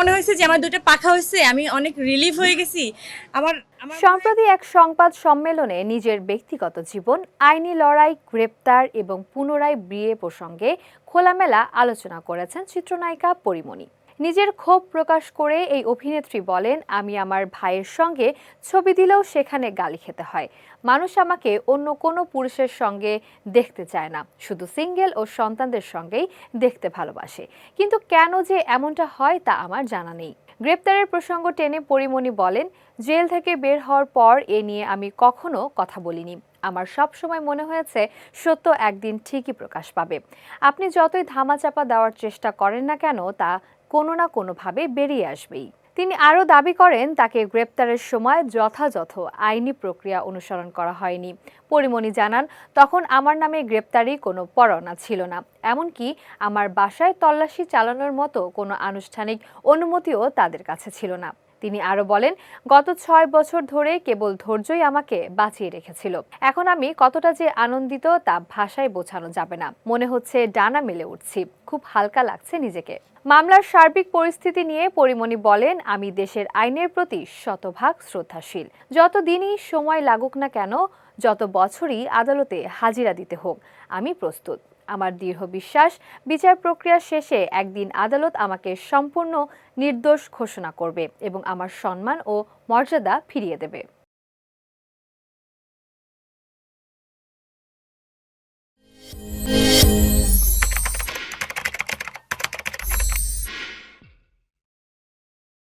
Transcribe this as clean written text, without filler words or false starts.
মনে হয়েছে যে আমার দুটো পাখা হয়েছে, আমি অনেক রিলিফ হয়ে গেছি। আমার আমার সম্প্রতি এক সংবাদ সম্মেলনে নিজের ব্যক্তিগত জীবন, আইনি লড়াই, গ্রেপ্তার এবং পুনরায় বিয়ে প্রসঙ্গে খোলামেলা আলোচনা করেছেন চিত্রনায়িকা পরীমণি। নিজের ক্ষোভ প্রকাশ করে এই অভিনেত্রী বলেন, আমি আমার ভাইয়ের সঙ্গে ছবি দিলেও সেখানে গালি খেতে হয়। মানুষ আমাকে অন্য কোনো পুরুষের সঙ্গে দেখতে চায় না, শুধু সিঙ্গেল ও সন্তানদের সঙ্গেই দেখতে ভালোবাসে। কিন্তু কেন যে এমনটা হয় তা আমার জানা নেই। গ্রেপ্তারের প্রসঙ্গ টেনে পরীমণি বলেন, জেল থেকে বের হওয়ার পর এ নিয়ে আমি কখনো কথা বলিনি। আমার সব সময় মনে হয়েছে সত্য একদিন ঠিকই প্রকাশ পাবে। আপনি যতই ধামাচাপা দেওয়ার চেষ্টা করেন না কেন, তা কোনো না কোনোভাবে বেরিয়ে আসবেই। তিনি আরও দাবি করেন, তাকে গ্রেপ্তারের সময় যথাযথ আইনি প্রক্রিয়া অনুসরণ করা হয়নি। পরীমণি জানান, তখন আমার নামে গ্রেপ্তারি কোনো পরোয়ানা ছিল না, এমনকি আমার বাসায় তল্লাশি চালানোর মতো কোনো আনুষ্ঠানিক অনুমতিও তাদের কাছে ছিল না। তিনি আরো বলেন, গত 6 বছর ধরে কেবল ধৈর্যই আমাকে বাঁচিয়ে রেখেছিল। এখন আমি কতটা যে আনন্দিত তা ভাষায় বোঝানো যাবে না। মনে হচ্ছে ডানা মেলে উঠছি, খুব হালকা লাগছে নিজেকে। মামলার সার্বিক পরিস্থিতি নিয়ে পরীমণি বলেন, আমি দেশের আইনের প্রতি শতভাগ শ্রদ্ধাশীল। যত দিনই সময় লাগুক না কেন, যত বছরই আদালতে হাজিরা দিতে হোক, আমি প্রস্তুত। আমার দৃঢ় বিশ্বাস, বিচার প্রক্রিয়া শেষে একদিন আদালত আমাকে সম্পূর্ণ নির্দোষ ঘোষণা করবে এবং আমার সম্মান ও মর্যাদা ফিরিয়ে দেবে।